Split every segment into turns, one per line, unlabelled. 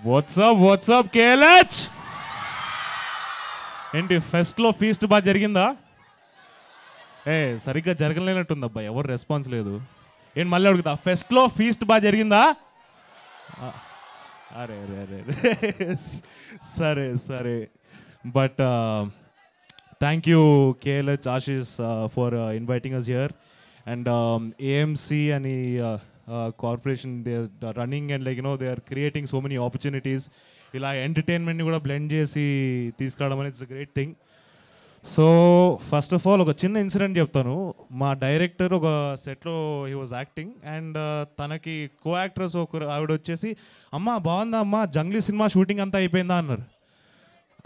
WhatsApp KLH ఏంటి ఫెస్ట్లో feast బాగా జరిగిందా? సరిగ్గా జరగలేనట్టుంది అబ్బా, ఎవరు రెస్పాన్స్ లేదు. ఏంటి మళ్ళీ అడుగుతా, ఫెస్ట్లో ఫీస్ట్ బాగా జరిగిందా? అరే అరే అరే సరే సరే. But thank you KLH Ashish for inviting us here. And AMC అని corporation they are running and like they are creating so many opportunities. ఇలా ఎంటర్టైన్మెంట్ని కూడా బ్లెండ్ చేసి తీసుకురావడం అనేది it's a great thing. So first of all ఒక చిన్న incident చెప్తాను. మా డైరెక్టర్ ఒక సెట్లో హీ వాజ్ యాక్టింగ్ అండ్ తనకి కో యాక్టర్స్ ఒక ఆవిడ వచ్చేసి, అమ్మ బాగుందా అమ్మ, జంగ్లీ సినిమా షూటింగ్ అంతా అయిపోయిందా అన్నారు.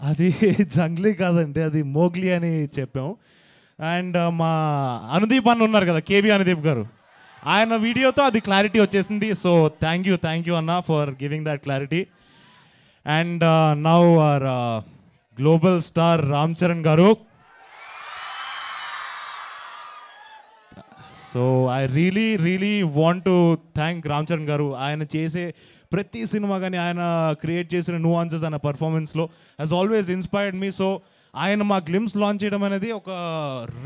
అది జంగ్లీ కాదండి, అది మోగ్లీ అని చెప్పాం. అండ్ మా అనుదీప్ అన్న ఉన్నారు కదా, కేబీ అనుదీప్ గారు, ఆయన వీడియోతో అది క్లారిటీ వచ్చేసింది. సో థ్యాంక్ యూ అన్న for giving that clarity. And now our global star Ram Charan garu. So I really want to thank Ram Charan garu. ఆయన చేసే ప్రతి సినిమా కానీ ఆయన క్రియేట్ చేసిన nuances ఆయన పర్ఫార్మెన్స్లో has always inspired me. So ఆయన మా గ్లిమ్స్ లాంచ్ చేయడం అనేది ఒక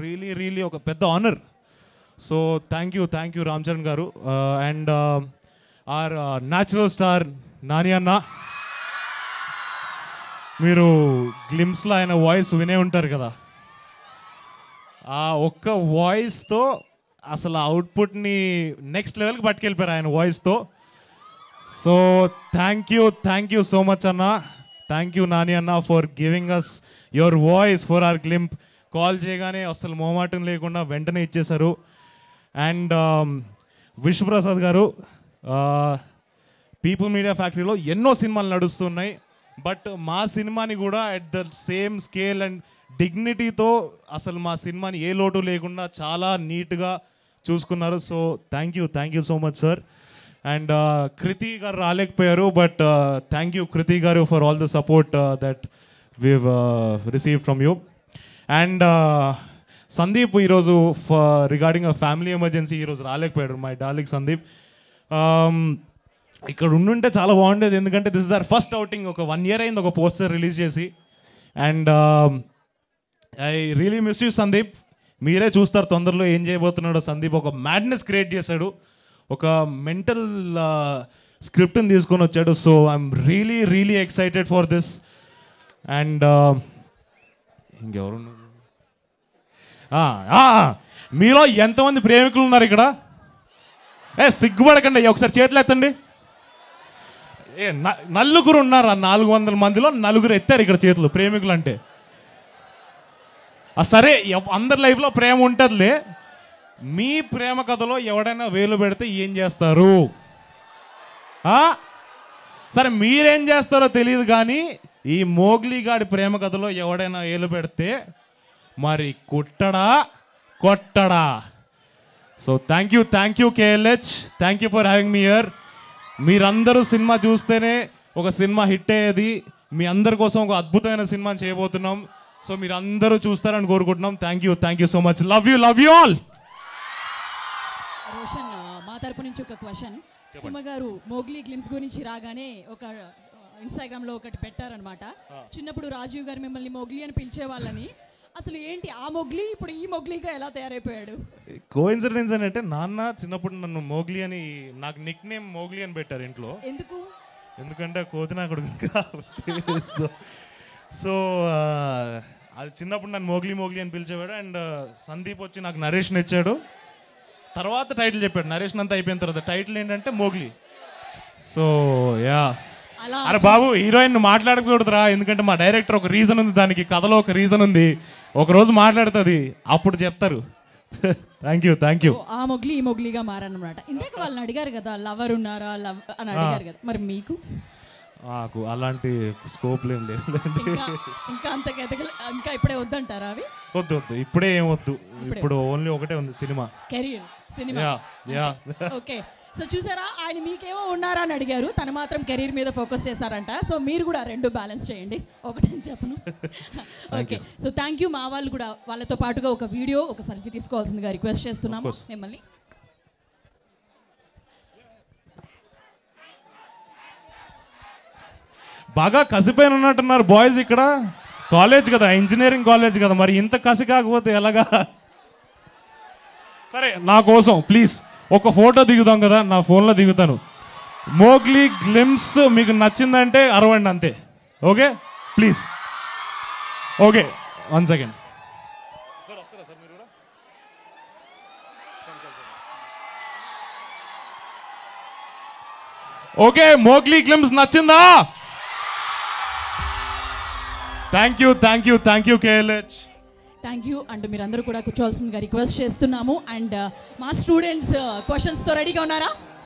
రియలీ ఒక పెద్ద honour. So thank you Ram Charan garu. And our natural star Nani అన్న, మీరు గ్లిమ్స్లో ఆయన వాయిస్ వినే ఉంటారు కదా, ఆ ఒక్క వాయిస్తో అసలు అవుట్పుట్ని నెక్స్ట్ లెవెల్కి పట్టుకెళ్ళిపోయారు ఆయన వాయిస్తో. So thank you so much అన్న. థ్యాంక్ యూ నాని అన్న for giving us your voice for our glimpse. Call చేయగానే అసలు మొహమాటం లేకుండా వెంటనే ఇచ్చేశారు. అండ్ విశ్వప్రసాద్ గారు, పీపుల్ మీడియా ఫ్యాక్టరీలో ఎన్నో సినిమాలు నడుస్తున్నాయి, బట్ మా సినిమాని కూడా at the same scale and డిగ్నిటీతో అసలు మా సినిమాని ఏ లోటు లేకుండా చాలా నీట్గా చూసుకున్నారు. So thank you so much sir. And Kriti garu రాలేకపోయారు, but thank you Kriti garu for all the support that we've received from you. And Sandeep ఈరోజు రిగార్డింగ్ అ ఫ్యామిలీ ఎమర్జెన్సీ ఈరోజు రాలేకపోయాడు, మై డార్లింగ్ సందీప్. ఇక్కడ ఉండుంటే చాలా బాగుండేది, ఎందుకంటే this is our first outing. ఒక 1 year అయింది ఒక పోస్టర్ రిలీజ్ చేసి. And I really miss you Sandeep. మీరే చూస్తారు తొందరలో ఏం చేయబోతున్నాడో. సందీప్ ఒక మ్యాడ్నెస్ క్రియేట్ చేశాడు, ఒక మెంటల్ స్క్రిప్ట్ని తీసుకొని వచ్చాడు. So I'm really excited for this. And ఇంకెవరు మీలో ఎంతమంది ప్రేమికులు ఉన్నారు ఇక్కడ? సిగ్గుపడకండి, ఒకసారి చేతులు ఎత్తండి. నలుగురు ఉన్నారు, 400 మందిలో 4 ఎత్తారు ఇక్కడ చేతులు ప్రేమికులు అంటే. సరే, అందరి లైఫ్లో ప్రేమ ఉంటుందిలే. మీ ప్రేమ కథలో ఎవడైనా వేలు పెడితే ఏం చేస్తారు? సరే మీరేం చేస్తారో తెలియదు, కానీ ఈ మోగ్లీ గాడి ప్రేమ కథలో ఎవడైనా వేలు పెడితే మరి కొట్టడా? So thank you KLH, thank you for having me here. మీరందరూ సినిమా చూస్తేనే ఒక సినిమా హిట్ అయ్యేది. మీ అందరి కోసం ఒక అద్భుతమైన సినిమా చేయబోతున్నాం. సో మీరు అందరూ చూస్తారని కోరుకుంటున్నాం. Thank you so much. Love you all.
Roshan, మా తరపు నుంచి ఒక క్వశ్చన్. సింహ గారు మోగ్లీ గ్లిమ్స్ గురించి రాగానే ఒక ఇన్స్టాగ్రామ్లో ఒకటి పెట్టారనమాట. చిన్నప్పుడు రాజీవ్ గారు మిమ్మల్ని మోగ్లీ అని పిలిచేవాళ్ళని. అసలు ఏంటి ఆ మొగ్లీ ఇప్పుడు ఈ మొగ్లీగా ఎలా తయారైపోయాడు?
కోఇన్సిడెన్స్ అని అంటే, నాన్న చిన్నప్పుడు నన్ను మోగ్లీ అని, నాకు నిక్ నేమ్ మోగ్లీ అని పెట్టారు ఇంట్లో. ఎందుకంటే కోతినా కొడుకు. సో అది చిన్నప్పుడు నన్ను మోగ్లీ అని పిలిచేవాడు. అండ్ సందీప్ వచ్చి నాకు నరేష్ని ఇచ్చాడు. తర్వాత టైటిల్ చెప్పాడు. నరేష్ అంతా అయిపోయిన తర్వాత టైటిల్ ఏంటంటే మోగ్లీ. సో యా, అరే బాబు హీరోయిన్ మాట్లాడకూడదురా, ఎందుకంటే మా డైరెక్టర్ ఒక రీజన్ ఉంది, దానికి కథలో ఒక రీజన్ ఉంది. ఒకరోజు మాట్లాడుతుంది, అప్పుడు చెప్తారు. Thank you.
ఆ మొగ్లీ ఈ మొగ్లీగా మారన్నమాట. ఇందాక వాళ్ళని అడిగారు కదా, లవర్ ఉన్నారా అని అడిగారు కదా, మరి మీకు?
నాకు అలాంటి స్కోప్ ఏం లేదు.
ఇంకా ఇప్పుడే వద్దంటారా అవి?
వద్దు, ఇప్పుడే ఏం వద్దు. ఇప్పుడు ఓన్లీ ఒకటే ఉంది, సినిమా.
ఓకే. సో చూసారా, ఆయన మీకేమో ఉన్నారా అని అడిగారు, తను మాత్రం కెరీర్ మీద ఫోకస్ చేశారంట. సో మీరు కూడా 2 బ్యాలెన్స్ చేయండి, ఒకటని చెప్పను. Okay, so thank you. మా వాళ్ళు కూడా వాళ్ళతో పాటుగా ఒక వీడియో, ఒక సెల్ఫీ తీసుకోవాల్సిందిగా రిక్వెస్ట్ చేస్తున్నాము మిమ్మల్ని.
బాగా కసిపోయిన ఉన్నట్టున్నారు బాయ్స్ ఇక్కడ. కాలేజ్ కదా, ఇంజనీరింగ్ కాలేజ్ కదా, మరి ఇంత కసి కాకపోతే ఎలాగా? సరే నా కోసం ప్లీజ్ ఒక ఫోటో దిగుతాం కదా, నా ఫోన్లో దిగుతాను. మోగ్లీ గ్లిమ్స్ మీకు నచ్చిందంటే అరవండి అంతే. Okay please. Okay 1 second. Okay Mowgli glimpse నచ్చిందా? Thank you KLH.
Thank you. And మీరందరూ కూడా కూర్చోవాల్సిందిగా రిక్వెస్ట్ చేస్తున్నాము. అండ్ మా స్టూడెంట్స్ క్వశ్చన్స్తో రెడీగా ఉన్నారా?